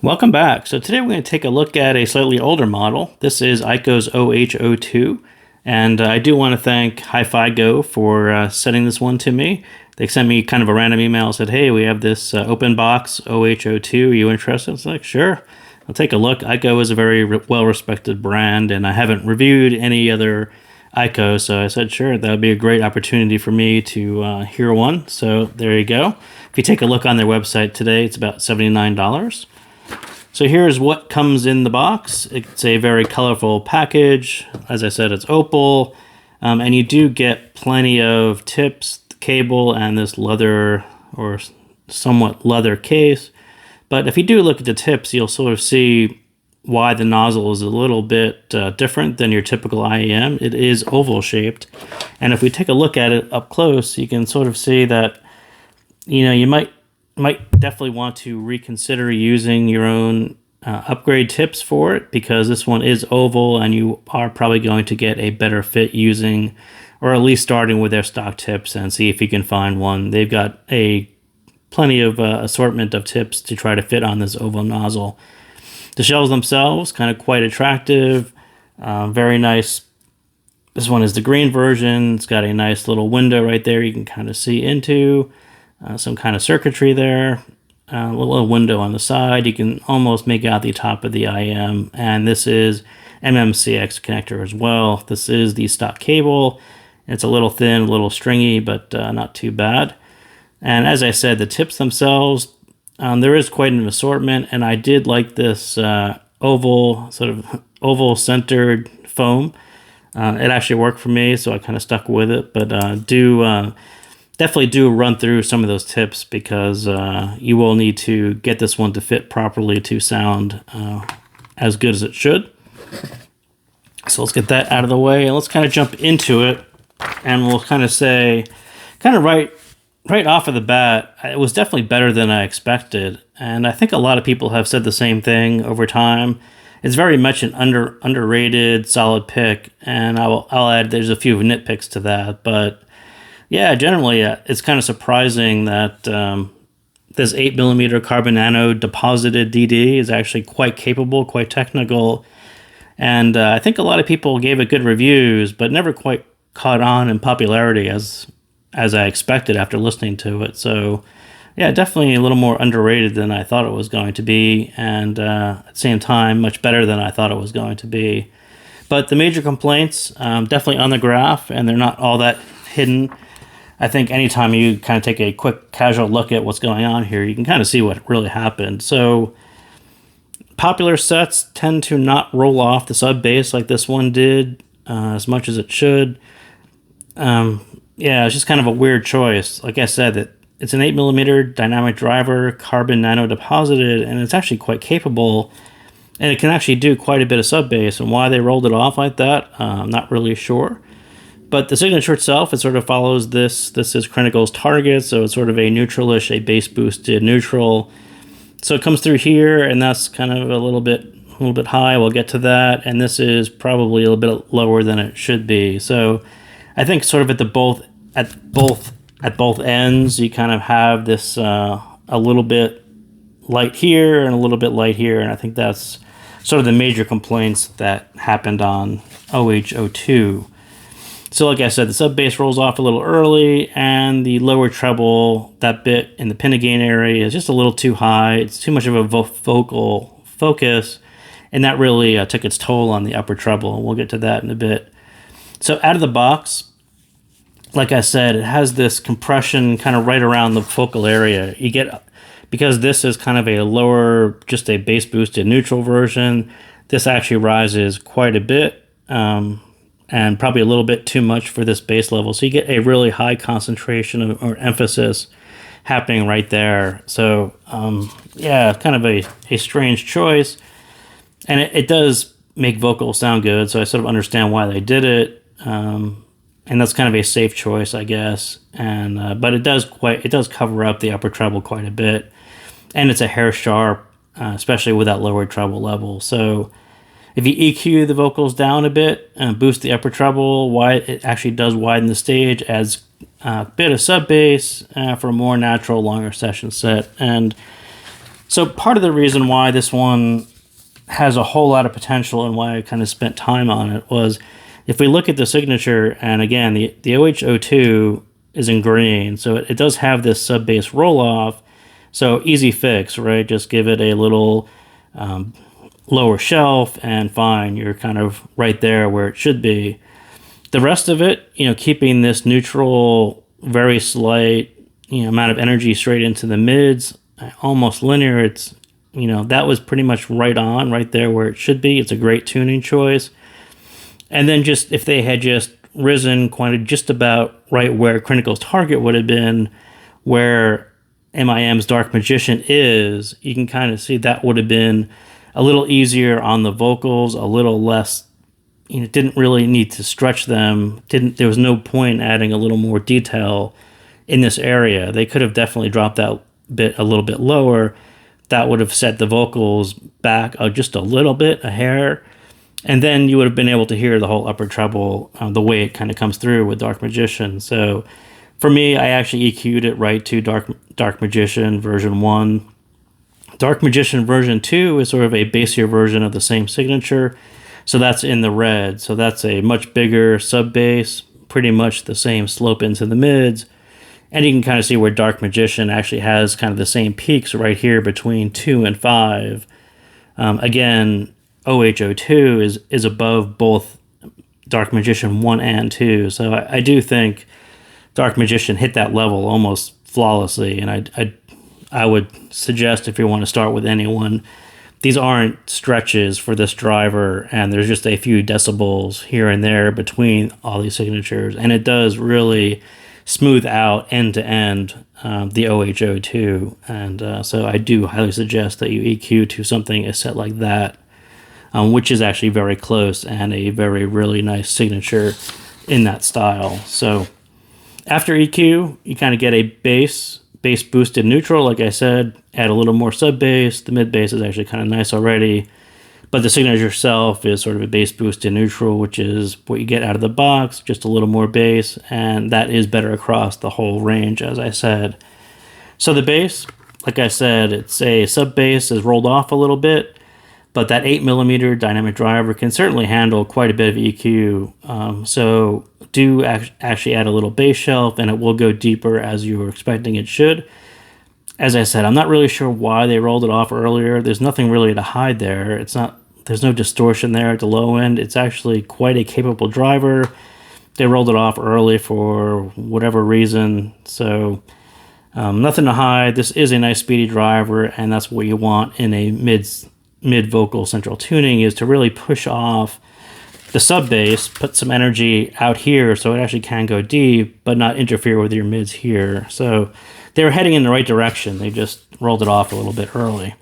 Welcome back. So today we're going to take a look at a slightly older model. This is IKKO's OH2, and I do want to thank HiFiGo for sending this one to me. They sent me kind of a random email, said, hey, we have this open box OH2, are you interested? I was like, sure, I'll take a look. IKKO is a very well-respected brand, and I haven't reviewed any other IKKO, so I said, sure, that would be a great opportunity for me to hear one. So there you go. If you take a look on their website today, it's about $79. So here's what comes in the box. It's a very colorful package. As I said, it's Opal, and you do get plenty of tips, cable, and this leather or somewhat leather case. But if you do look at the tips, you'll sort of see why the nozzle is a little bit different than your typical IEM. It is oval shaped, and if we take a look at it up close, you can sort of see that you might definitely want to reconsider using your own upgrade tips for it, because this one is oval and you are probably going to get a better fit using, or at least starting with their stock tips, and see if you can find one. They've got plenty of assortment of tips to try to fit on this oval nozzle. The shells themselves, kind of quite attractive, very nice. This one is the green version. It's got a nice little window right there you can kind of see into. Some kind of circuitry there, a little window on the side. You can almost make out the top of the IM, and this is MMCX connector as well. This is the stock cable. It's a little thin, a little stringy, but not too bad. And as I said, the tips themselves, there is quite an assortment, and I did like this oval centered foam. It actually worked for me, so I kind of stuck with it, but definitely do run through some of those tips, because you will need to get this one to fit properly to sound as good as it should. So let's get that out of the way, and let's kind of jump into it, and we'll kind of say, right off of the bat, it was definitely better than I expected, and I think a lot of people have said the same thing over time. It's very much an underrated, solid pick, and I'll add there's a few nitpicks to that, but yeah, generally, it's kind of surprising that this 8mm carbon anode deposited DD is actually quite capable, quite technical, and I think a lot of people gave it good reviews, but never quite caught on in popularity as I expected after listening to it. So yeah, definitely a little more underrated than I thought it was going to be, and at the same time, much better than I thought it was going to be. But the major complaints, definitely on the graph, and they're not all that hidden. I think anytime you kind of take a quick casual look at what's going on here, you can kind of see what really happened. So popular sets tend to not roll off the sub bass like this one did as much as it should. Yeah, it's just kind of a weird choice. Like I said, it's an 8mm dynamic driver, carbon nano deposited, and it's actually quite capable, and it can actually do quite a bit of sub bass. And why they rolled it off like that, I'm not really sure. But the signature itself, it sort of follows this. This is Critical's target, so it's sort of a neutralish, a bass boosted neutral. So it comes through here, and that's kind of a little bit high. We'll get to that, and this is probably a little bit lower than it should be. So I think sort of at both ends, you kind of have this a little bit light here and a little bit light here, and I think that's sort of the major complaints that happened on OH2. So like I said, the sub bass rolls off a little early, and the lower treble, that bit in the pin gain area, is just a little too high. It's too much of a vocal focus, and that really took its toll on the upper treble, and we'll get to that in a bit. So out of the box, like I said, it has this compression kind of right around the focal area. You get, because this is kind of a lower, just a bass boosted neutral version, this actually rises quite a bit. And probably a little bit too much for this bass level. So you get a really high concentration or emphasis happening right there. So yeah, kind of a strange choice. And it does make vocals sound good, so I sort of understand why they did it. And that's kind of a safe choice, I guess. And but it does cover up the upper treble quite a bit. And it's a hair sharp, especially with that lower treble level. So if you EQ the vocals down a bit and boost the upper treble, it actually does widen the stage, adds a bit of sub bass for a more natural, longer session set. And So part of the reason why this one has a whole lot of potential and why I kind of spent time on it was, if we look at the signature, and again, the OH2 is in green, so it does have this sub-bass roll-off, so easy fix, right? Just give it a little lower shelf and fine, you're kind of right there where it should be. The rest of it, keeping this neutral, very slight, amount of energy straight into the mids, almost linear, it's, that was pretty much right on, right there where it should be. It's a great tuning choice. And then just, if they had just risen just about right where Critical's target would have been, where MIM's Dark Magician is, you can kind of see that would have been a little easier on the vocals, a little less, didn't really need to stretch them. There was no point adding a little more detail in this area. They could have definitely dropped that bit a little bit lower. That would have set the vocals back just a little bit, a hair. And then you would have been able to hear the whole upper treble the way it kind of comes through with Dark Magician. So for me, I actually EQ'd it right to Dark Magician version 1. Dark Magician version 2 is sort of a bassier version of the same signature. So that's in the red. So that's a much bigger sub bass, pretty much the same slope into the mids. And you can kind of see where Dark Magician actually has kind of the same peaks right here between 2 and 5. Again, OH2 is above both Dark Magician 1 and 2. So I do think Dark Magician hit that level almost flawlessly. And I would suggest, if you want to start with anyone, these aren't stretches for this driver, and there's just a few decibels here and there between all these signatures. And it does really smooth out end to end the OH2. And so I do highly suggest that you EQ to something a set like that. Which is actually very close and a really nice signature in that style. So after EQ, you kind of get a bass boosted neutral. Like I said, add a little more sub bass. The mid bass is actually kind of nice already, but the signature itself is sort of a bass boosted neutral, which is what you get out of the box, just a little more bass, and that is better across the whole range, as I said. So the bass, like I said, it's a sub bass is rolled off a little bit, but that 8mm dynamic driver can certainly handle quite a bit of EQ. So do actually add a little bass shelf, and it will go deeper as you were expecting it should. As I said, I'm not really sure why they rolled it off earlier. There's nothing really to hide there. There's no distortion there at the low end. It's actually quite a capable driver. They rolled it off early for whatever reason. So nothing to hide. This is a nice speedy driver, and that's what you want in a mid vocal central tuning, is to really push off the sub bass, put some energy out here so it actually can go deep, but not interfere with your mids here. So they were heading in the right direction. They just rolled it off a little bit early.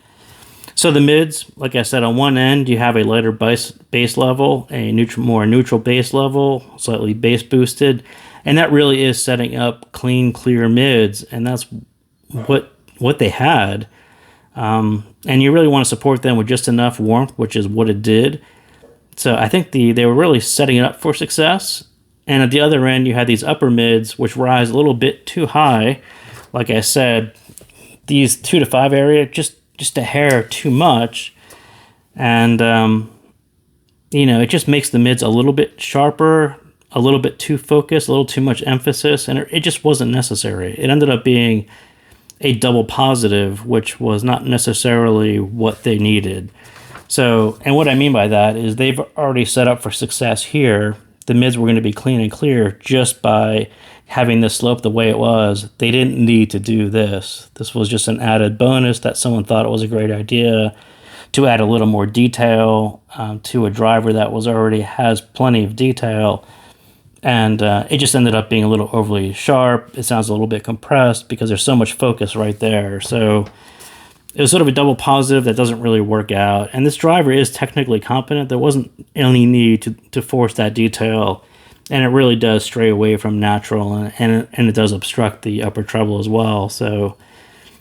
So the mids, like I said, on one end you have a lighter bass level, a more neutral bass level, slightly bass boosted, and that really is setting up clean, clear mids, and that's what they had. And you really want to support them with just enough warmth, which is what it did. So I think they were really setting it up for success. And at the other end, you had these upper mids, which rise a little bit too high. Like I said, these 2 to 5 area, just a hair too much. And, it just makes the mids a little bit sharper, a little bit too focused, a little too much emphasis. And it just wasn't necessary. It ended up being a double positive, which was not necessarily what they needed. So, and what I mean by that is they've already set up for success here. The mids were going to be clean and clear just by having the slope the way it was. They didn't need to do this. This was just an added bonus that someone thought it was a great idea to add a little more detail to a driver that already has plenty of detail. And it just ended up being a little overly sharp. It sounds a little bit compressed because there's so much focus right there. So it was sort of a double positive that doesn't really work out. And this driver is technically competent. There wasn't any need to force that detail. And it really does stray away from natural, and it does obstruct the upper treble as well. So,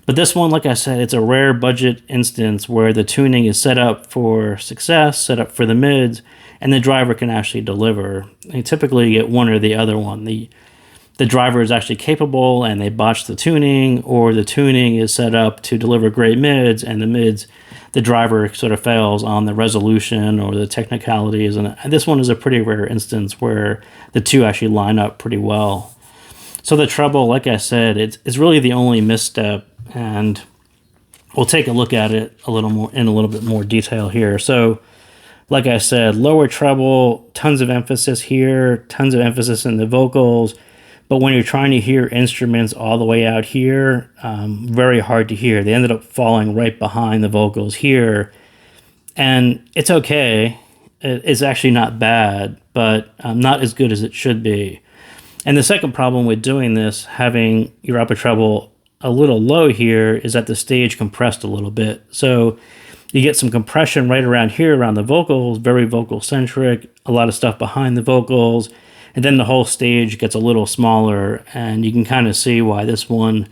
but this one, like I said, it's a rare budget instance where the tuning is set up for success, set up for the mids, and the driver can actually deliver. You typically get one or the other one. The the driver is actually capable and they botched the tuning, or the tuning is set up to deliver great mids, and the driver sort of fails on the resolution or the technicalities. And this one is a pretty rare instance where the two actually line up pretty well. So the treble, like I said, it's really the only misstep, and we'll take a look at it a little bit more detail here. So like I said, lower treble, tons of emphasis here, tons of emphasis in the vocals. But when you're trying to hear instruments all the way out here, very hard to hear. They ended up falling right behind the vocals here. And it's okay. It's actually not bad, but not as good as it should be. And the second problem with doing this, having your upper treble a little low here, is that the stage compressed a little bit. So you get some compression right around here, around the vocals, very vocal-centric, a lot of stuff behind the vocals. And then the whole stage gets a little smaller, and you can kind of see why this one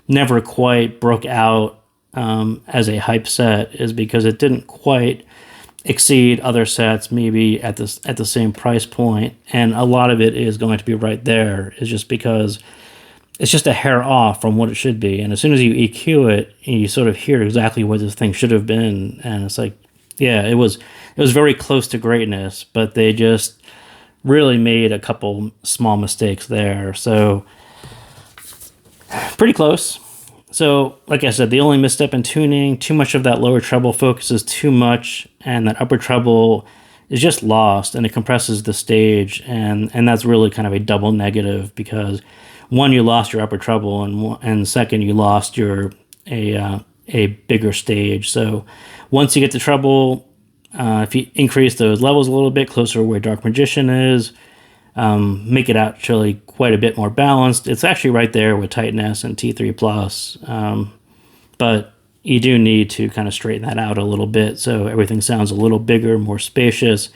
never quite broke out as a hype set, is because it didn't quite exceed other sets maybe at the same price point. And a lot of it is going to be right there, is just because it's just a hair off from what it should be. And as soon as you EQ it, you sort of hear exactly what this thing should have been. And it's like, yeah, it was very close to greatness, but they just really made a couple small mistakes there. So pretty close. So like I said, the only misstep in tuning, too much of that lower treble focuses too much, and that upper treble is just lost, and it compresses the stage, and that's really kind of a double negative, because one, you lost your upper treble, and second, you lost a bigger stage. So once you get the treble, if you increase those levels a little bit closer to where Dark Magician is, make it actually quite a bit more balanced. It's actually right there with Titan S and T3 Plus, but you do need to kind of straighten that out a little bit so everything sounds a little bigger, more spacious,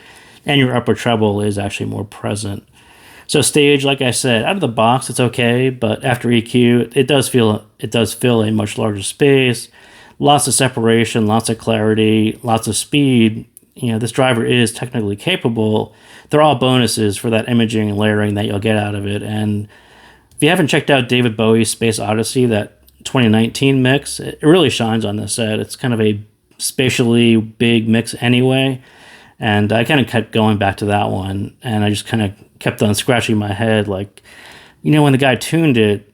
and your upper treble is actually more present. So stage, like I said, out of the box, it's okay, but after EQ, it does fill a much larger space. Lots of separation, lots of clarity, lots of speed. You know, this driver is technically capable. They're all bonuses for that imaging and layering that you'll get out of it. And if you haven't checked out David Bowie's Space Odyssey, that 2019 mix, it really shines on this set. It's kind of a spatially big mix anyway. And I kind of kept going back to that one, and I just kind of kept on scratching my head, like, you know, when the guy tuned it,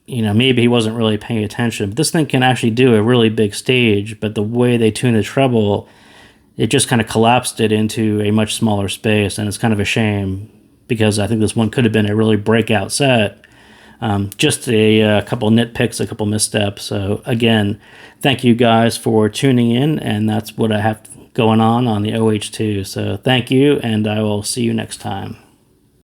you know, maybe he wasn't really paying attention. But this thing can actually do a really big stage, but the way they tuned the treble, it just kind of collapsed it into a much smaller space, and it's kind of a shame, because I think this one could have been a really breakout set. Just a couple nitpicks, a couple missteps. So again, thank you guys for tuning in, and that's what I have going on the OH2. So thank you, and I will see you next time.